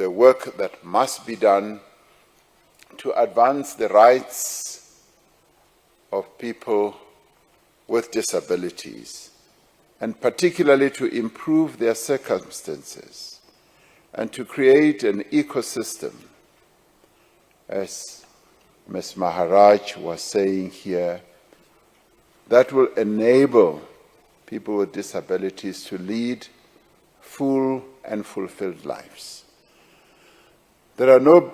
the work that must be done to advance the rights of people with disabilities, and particularly to improve their circumstances and to create an ecosystem, as Ms. Maharaj was saying here, that will enable people with disabilities to lead full and fulfilled lives. There are no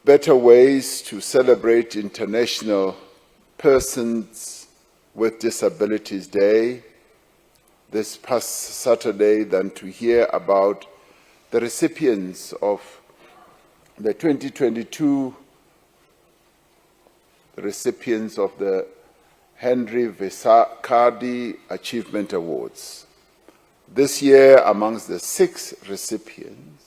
better ways to celebrate International Persons with Disabilities Day this past Saturday than to hear about the recipients of the 2022 recipients of the Henry Vescardi Achievement Awards. This year, amongst the 6 recipients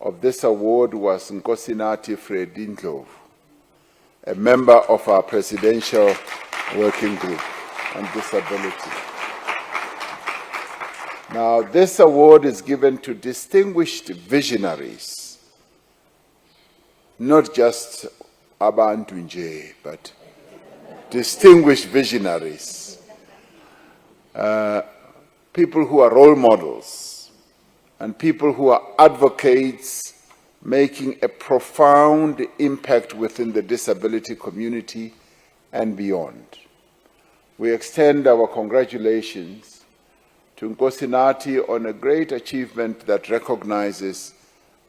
of this award was Nkosinathi Fredi Ndlovu, a member of our Presidential Working Group on Disability. Now, this award is given to distinguished visionaries, not just abantu nje, but distinguished visionaries, people who are role models, and people who are advocates making a profound impact within the disability community and beyond. We extend our congratulations to Nkosinathi on a great achievement that recognizes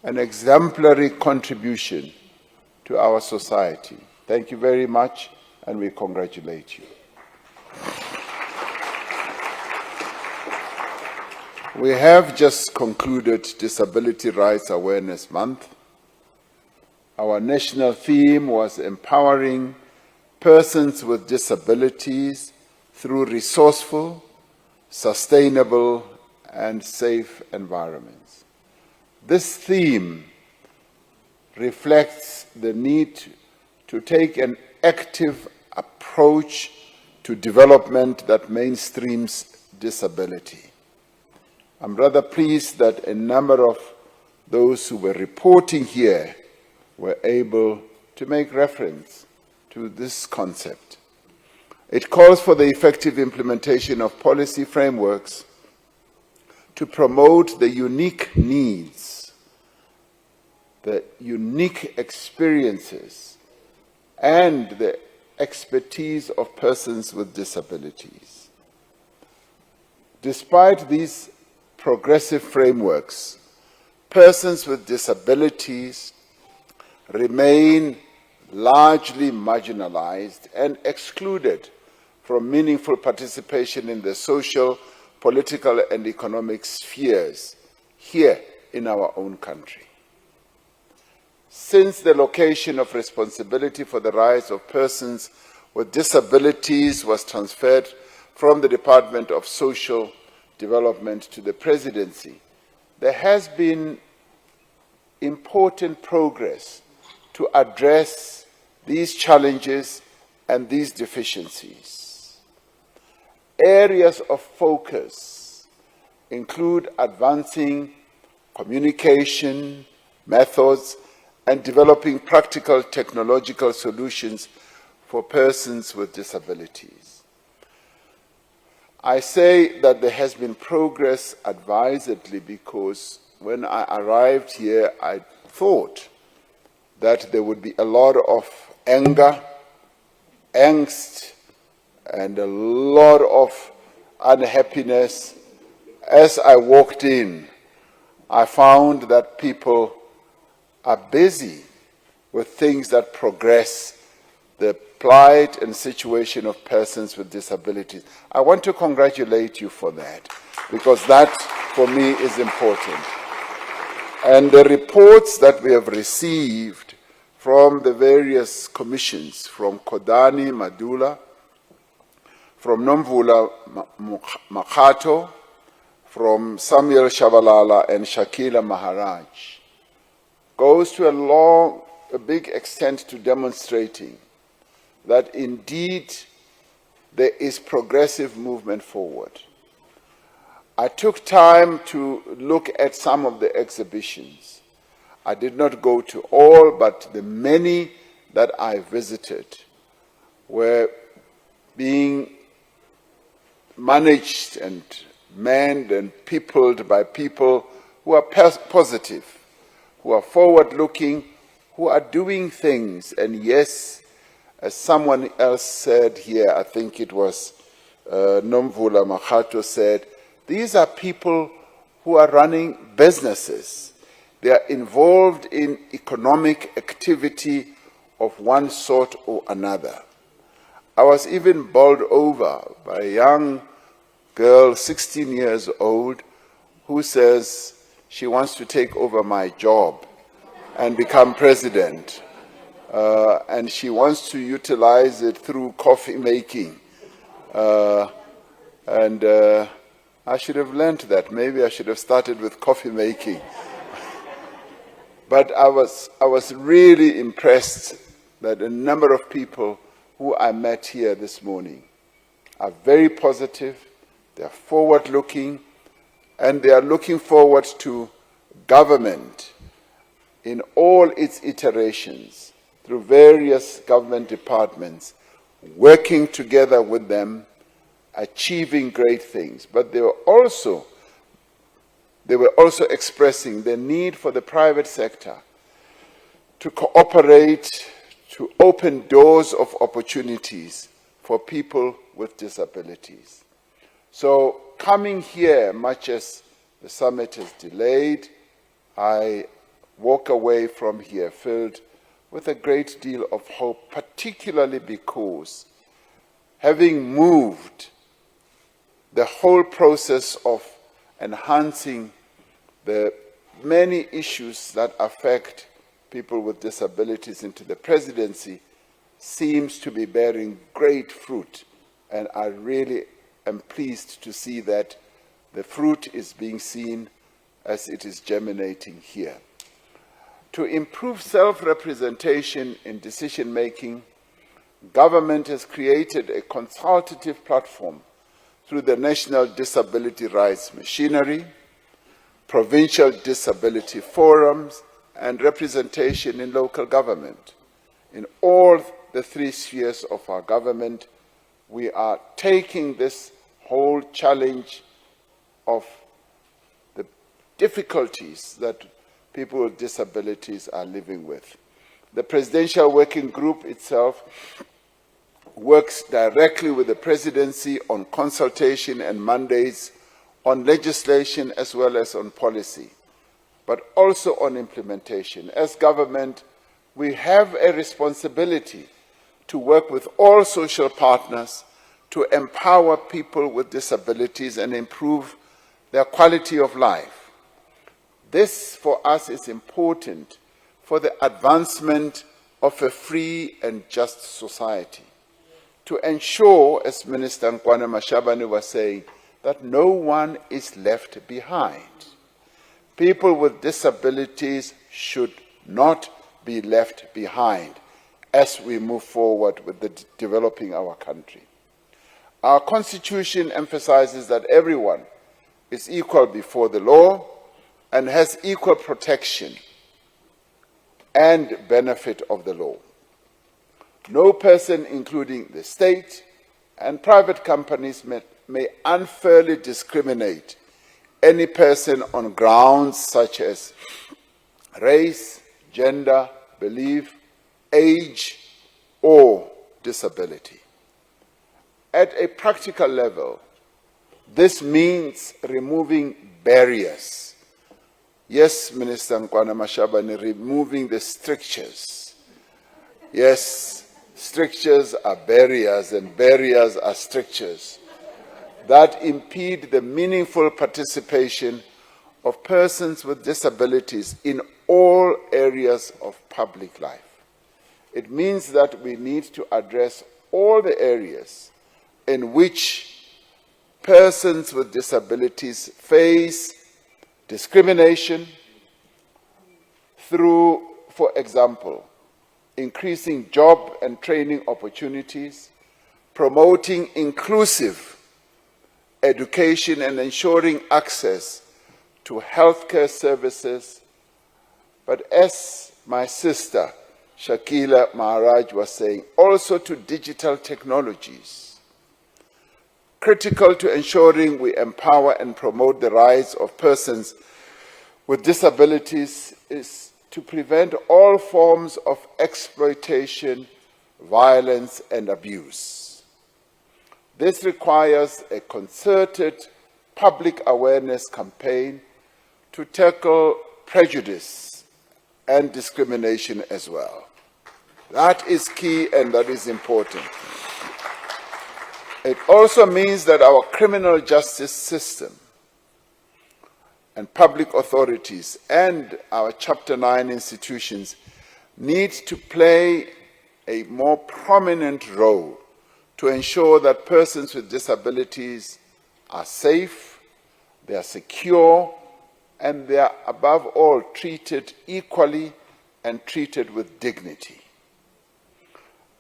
an exemplary contribution to our society. Thank you very much, and we congratulate you. We have just concluded Disability Rights Awareness Month. Our national theme was empowering persons with disabilities through resourceful, sustainable, and safe environments. This theme reflects the need to take an active approach to development that mainstreams disability. I'm rather pleased that a number of those who were reporting here were able to make reference to this concept. It calls for the effective implementation of policy frameworks to promote the unique needs, the unique experiences, and the expertise of persons with disabilities. Despite these progressive frameworks, persons with disabilities remain largely marginalized and excluded from meaningful participation in the social, political, and economic spheres here in our own country. Since the location of responsibility for the rights of persons with disabilities was transferred from the Department of Social Development to the Presidency, there has been important progress to address these challenges and these deficiencies. Areas of focus include advancing communication methods and developing practical technological solutions for persons with disabilities. I say that there has been progress advisedly because when I arrived here, I thought that there would be a lot of anger, angst, and a lot of unhappiness. As I walked in, I found that people are busy with things that progress the plight and situation of persons with disabilities. I want to congratulate you for that, because that, for me, is important. And the reports that we have received from the various commissions, from Kodani Madula, from Nomvula Makato, from Samuel Shabalala and Shakila Maharaj, goes to a big extent to demonstrating that indeed there is progressive movement forward. I took time to look at some of the exhibitions, I did not go to all, but the many that I visited were being managed and manned and peopled by people who are positive, who are forward-looking, who are doing things. And yes, as someone else said here, I think it was Nomvula Makhato said, these are people who are running businesses. They are involved in economic activity of one sort or another. I was even bowled over by a young girl, 16 years old, who says she wants to take over my job and become president. And she wants to utilize it through coffee making. I should have learned that. Maybe I should have started with coffee making. But I was really impressed that a number of people who I met here this morning are very positive, they are forward-looking, and they are looking forward to government in all its iterations, through various government departments, working together with them, achieving great things. But they were also expressing the need for the private sector to cooperate, to open doors of opportunities for people with disabilities. So coming here, much as the summit is delayed, I walk away from here filled with a great deal of hope, particularly because having moved the whole process of enhancing the many issues that affect people with disabilities into the presidency seems to be bearing great fruit. And I really am pleased to see that the fruit is being seen as it is germinating here. To improve self-representation in decision-making, government has created a consultative platform through the National Disability Rights Machinery, provincial disability forums, and representation in local government. In all the three spheres of our government, we are taking this whole challenge of the difficulties that people with disabilities are living with. The Presidential Working Group itself works directly with the Presidency on consultation and mandates on legislation as well as on policy, but also on implementation. As government, we have a responsibility to work with all social partners to empower people with disabilities and improve their quality of life. This, for us, is important for the advancement of a free and just society, to ensure, as Minister Nkwana Mashabane was saying, that no one is left behind. People with disabilities should not be left behind as we move forward with developing our country. Our Constitution emphasizes that everyone is equal before the law and has equal protection and benefit of the law. No person, including the state and private companies, may unfairly discriminate any person on grounds such as race, gender, belief, age, or disability. At a practical level, this means removing barriers. Yes, Minister Nkwana Mashabane, removing the strictures. Yes, strictures are barriers and barriers are strictures that impede the meaningful participation of persons with disabilities in all areas of public life. It means that we need to address all the areas in which persons with disabilities face discrimination through, for example, increasing job and training opportunities, promoting inclusive education and ensuring access to healthcare services, but as my sister Shakila Maharaj was saying, also to digital technologies. Critical to ensuring we empower and promote the rights of persons with disabilities is to prevent all forms of exploitation, violence, and abuse. This requires a concerted public awareness campaign to tackle prejudice and discrimination as well. That is key and that is important. It also means that our criminal justice system and public authorities and our Chapter 9 institutions need to play a more prominent role to ensure that persons with disabilities are safe, they are secure, and they are above all treated equally and treated with dignity.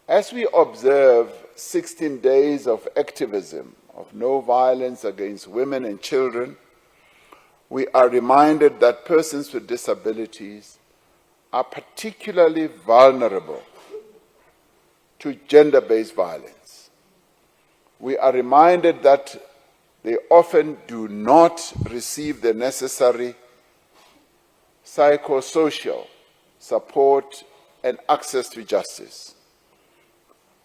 As we observe 16 days of activism of no violence against women and children, we are reminded that persons with disabilities are particularly vulnerable to gender-based violence. We are reminded that they often do not receive the necessary psychosocial support and access to justice.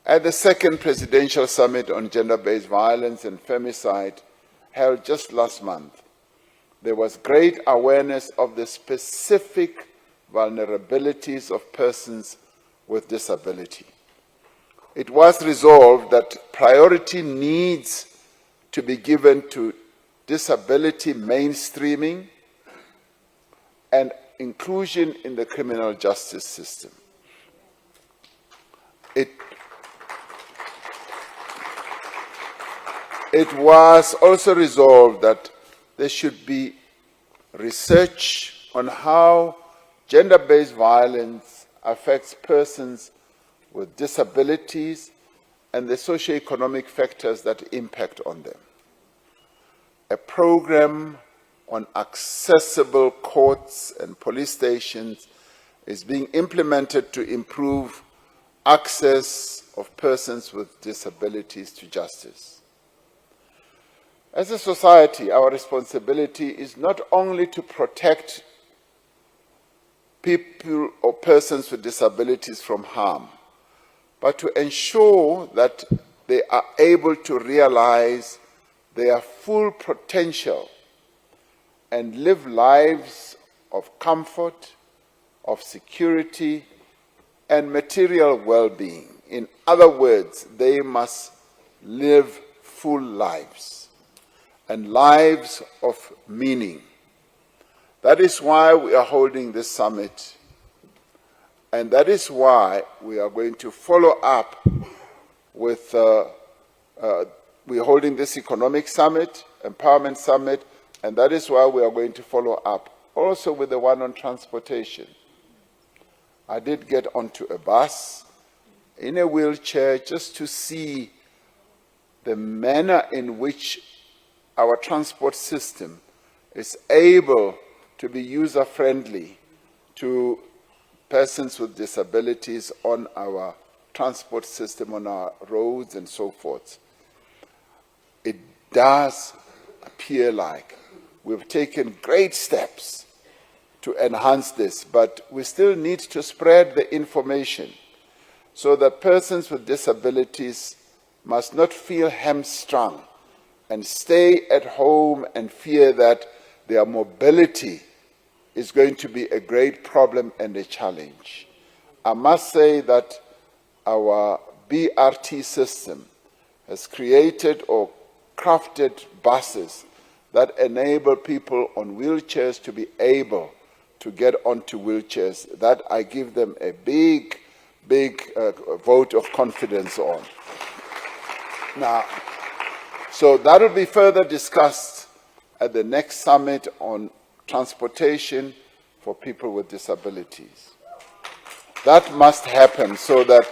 At the second Presidential Summit on Gender-Based Violence and Femicide, held just last month, there was great awareness of the specific vulnerabilities of persons with disability. It was resolved that priority needs to be given to disability mainstreaming and inclusion in the criminal justice system. It was also resolved that there should be research on how gender-based violence affects persons with disabilities and the socio-economic factors that impact on them. A program on accessible courts and police stations is being implemented to improve access of persons with disabilities to justice. As a society, our responsibility is not only to protect people or persons with disabilities from harm, but to ensure that they are able to realize their full potential and live lives of comfort, of security, and material well-being. In other words, they must live full lives and lives of meaning. That is why we are holding this summit, and that is why we are going to follow up with, we're holding this economic summit, empowerment summit, and that is why we are going to follow up also with the one on transportation. I did get onto a bus in a wheelchair just to see the manner in which our transport system is able to be user-friendly to persons with disabilities on our transport system, on our roads and so forth. It does appear like we've taken great steps to enhance this, but we still need to spread the information so that persons with disabilities must not feel hamstrung and stay at home and fear that their mobility is going to be a great problem and a challenge. I must say that our BRT system has created or crafted buses that enable people on wheelchairs to be able to get onto wheelchairs. That I give them a big vote of confidence on. Now, so that will be further discussed at the next summit on transportation for people with disabilities. That must happen so that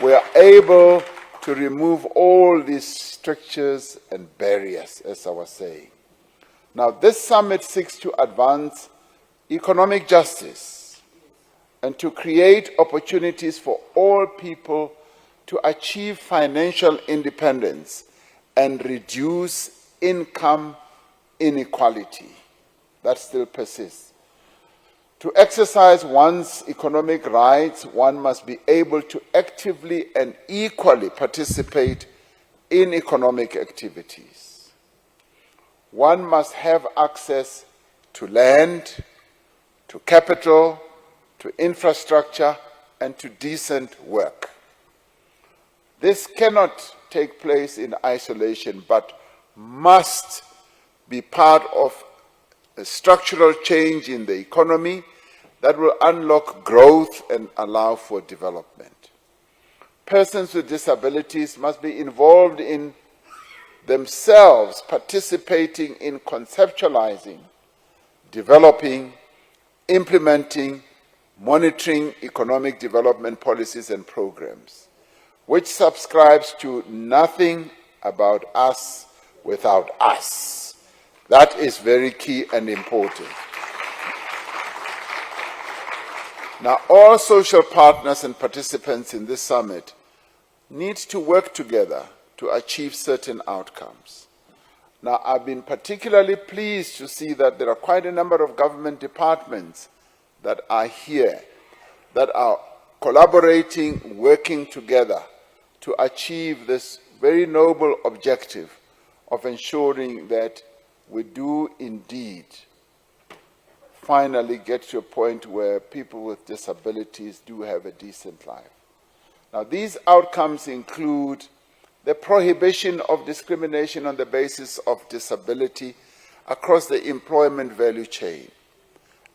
we are able to remove all these strictures and barriers, as I was saying. Now, this summit seeks to advance economic justice and to create opportunities for all people to achieve financial independence and reduce income inequality that still persists. To exercise one's economic rights, one must be able to actively and equally participate in economic activities. One must have access to land, to capital, to infrastructure, and to decent work. This cannot take place in isolation, but must be part of a structural change in the economy that will unlock growth and allow for development. Persons with disabilities must be involved in themselves, participating in conceptualizing, developing, implementing, monitoring economic development policies and programs, which subscribes to nothing about us without us. That is very key and important. Now, all social partners and participants in this summit need to work together to achieve certain outcomes. Now, I've been particularly pleased to see that there are quite a number of government departments that are here, that are collaborating, working together to achieve this very noble objective of ensuring that we do indeed finally get to a point where people with disabilities do have a decent life. Now, these outcomes include the prohibition of discrimination on the basis of disability across the employment value chain,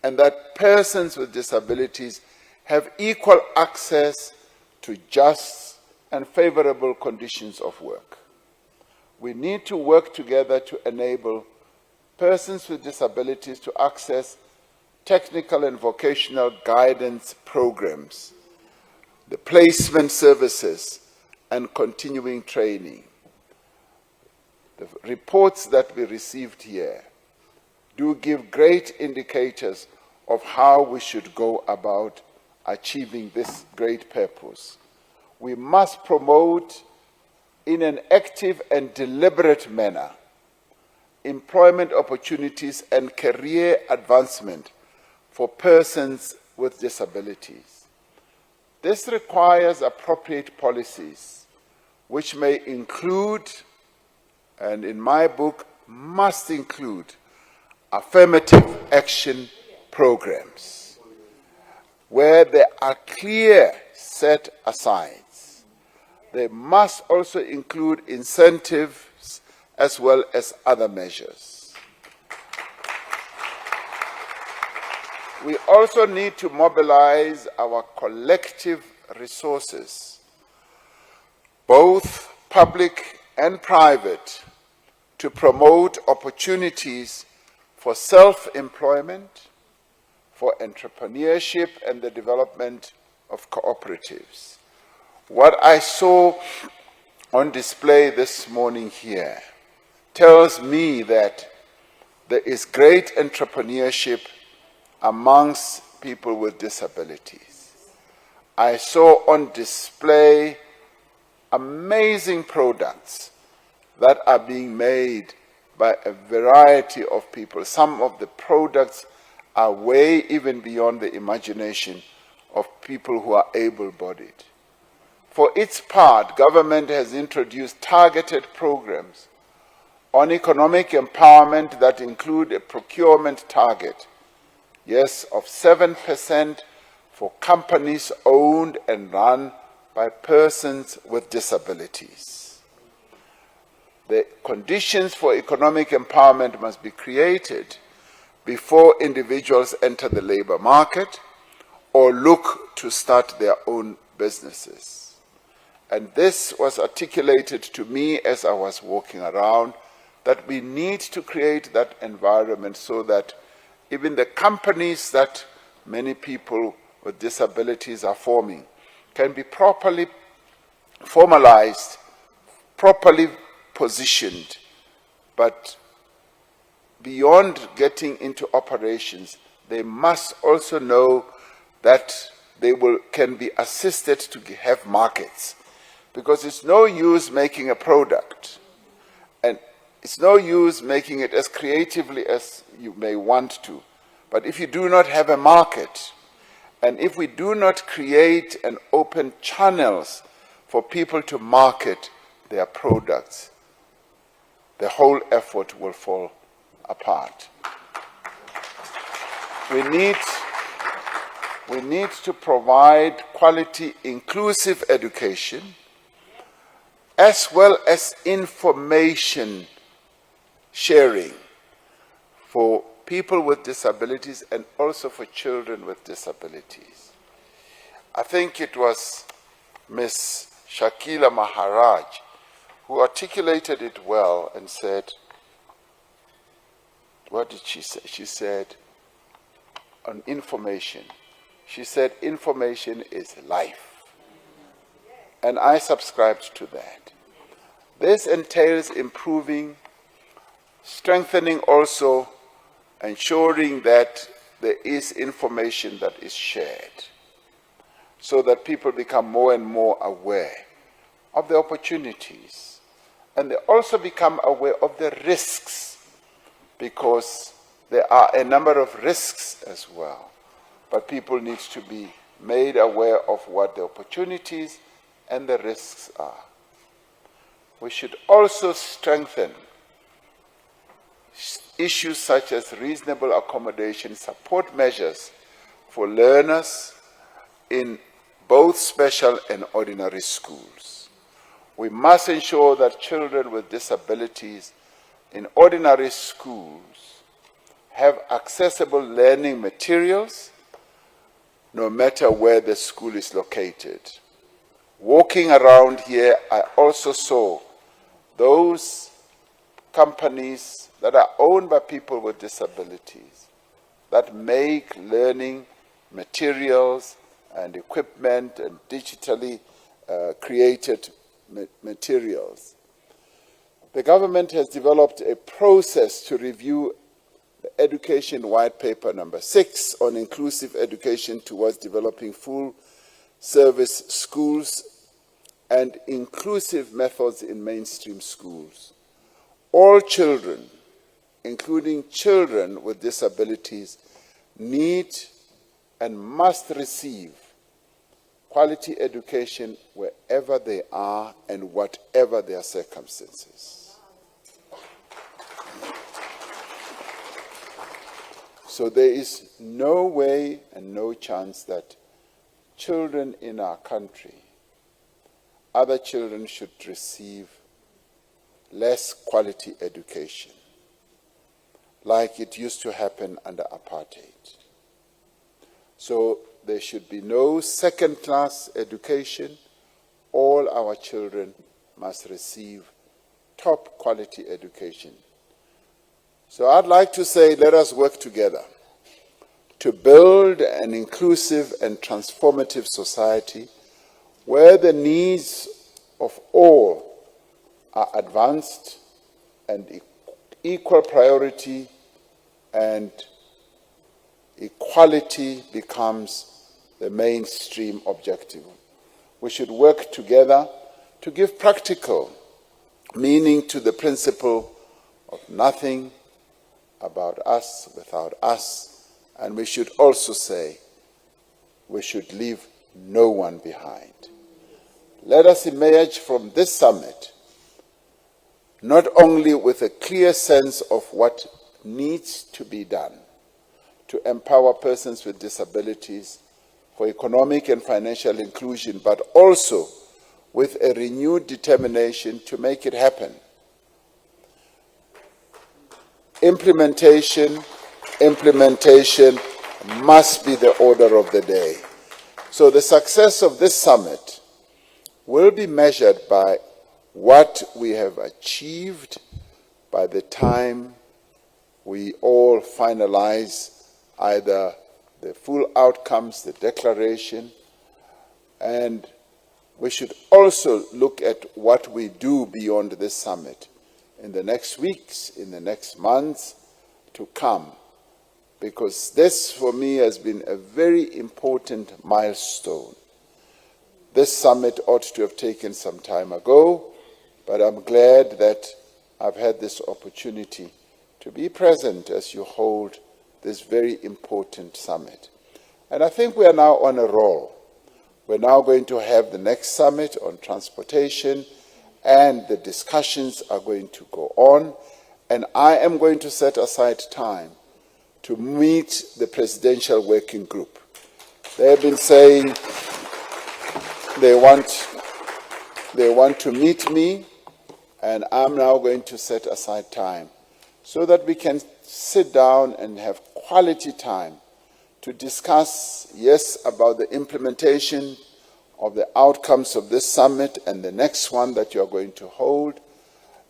and that persons with disabilities have equal access to just and favorable conditions of work. We need to work together to enable persons with disabilities to access technical and vocational guidance programs, the placement services, and continuing training. The reports that we received here do give great indicators of how we should go about achieving this great purpose. We must promote in an active and deliberate manner employment opportunities and career advancement for persons with disabilities. This requires appropriate policies, which may include, and in my book, must include, affirmative action programs, where there are clear set asides. They must also include incentives as well as other measures. We also need to mobilize our collective resources, both public and private, to promote opportunities for self-employment, for entrepreneurship, and the development of cooperatives. What I saw on display this morning here tells me that there is great entrepreneurship amongst people with disabilities. I saw on display amazing products that are being made by a variety of people. Some of the products are way even beyond the imagination of people who are able-bodied. For its part, government has introduced targeted programs on economic empowerment that include a procurement target, yes, of 7% for companies owned and run by persons with disabilities. The conditions for economic empowerment must be created before individuals enter the labor market or look to start their own businesses. And this was articulated to me as I was walking around, that we need to create that environment so that even the companies that many people with disabilities are forming can be properly formalized, properly positioned, but beyond getting into operations, they must also know that can be assisted to have markets. Because it's no use making a product, and it's no use making it as creatively as you may want to. But if you do not have a market, and if we do not create and open channels for people to market their products, the whole effort will fall apart. We need to provide quality, inclusive education, as well as information sharing for people with disabilities and also for children with disabilities. I think it was Ms. Shakila Maharaj who articulated it well and said, what did she say? She said, on information, she said, information is life. And I subscribed to that. This entails improving, strengthening also, ensuring that there is information that is shared so that people become more and more aware of the opportunities. And they also become aware of the risks, because there are a number of risks as well. But people need to be made aware of what the opportunities and the risks are. We should also strengthen issues such as reasonable accommodation support measures for learners in both special and ordinary schools. We must ensure that children with disabilities in ordinary schools have accessible learning materials no matter where the school is located. Walking around here, I also saw those companies that are owned by people with disabilities that make learning materials and equipment and digitally created materials. The government has developed a process to review the Education White Paper number 6 on inclusive education towards developing full service schools and inclusive methods in mainstream schools. All children, including children with disabilities, need and must receive quality education wherever they are and whatever their circumstances. So there is no way and no chance that children in our country, other children should receive less quality education, like it used to happen under apartheid. So there should be no second-class education. All our children must receive top quality education. So I'd like to say, let us work together to build an inclusive and transformative society where the needs of all are advanced and equal priority and equality becomes the mainstream objective. We should work together to give practical meaning to the principle of nothing about us without us, and we should also say we should leave no one behind. Let us emerge from this summit not only with a clear sense of what needs to be done to empower persons with disabilities for economic and financial inclusion, but also with a renewed determination to make it happen. Implementation must be the order of the day. So the success of this summit will be measured by what we have achieved by the time we all finalize either the full outcomes, the declaration, and we should also look at what we do beyond this summit in the next weeks, in the next months to come, because this, for me, has been a very important milestone. This summit ought to have taken some time ago, but I'm glad that I've had this opportunity to be present as you hold this very important summit. And I think we are now on a roll. We're now going to have the next summit on transportation, and the discussions are going to go on, and I am going to set aside time to meet the Presidential Working Group. They have been saying they want to meet me, and I'm now going to set aside time so that we can sit down and have quality time to discuss, yes, about the implementation of the outcomes of this summit and the next one that you're going to hold,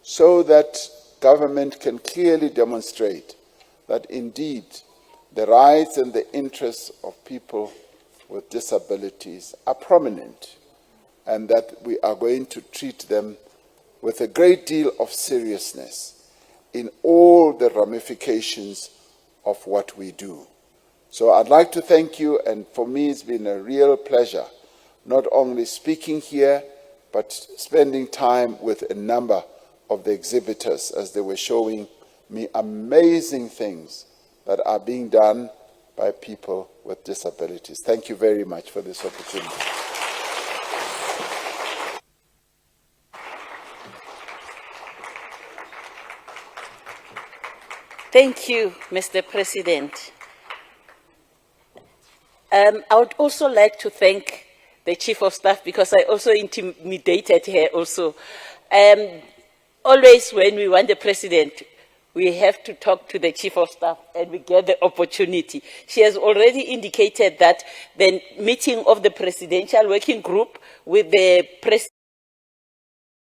so that government can clearly demonstrate that indeed the rights and the interests of people with disabilities are prominent, and that we are going to treat them with a great deal of seriousness in all the ramifications of what we do. So I'd like to thank you, and for me it's been a real pleasure not only speaking here, but spending time with a number of the exhibitors as they were showing me amazing things that are being done by people with disabilities. Thank you very much for this opportunity. Thank you, Mr. President. I would also like to thank the Chief of Staff, because I also intimidated her also. Always when we want the President, we have to talk to the Chief of Staff and we get the opportunity. She has already indicated that the meeting of the Presidential Working Group with the President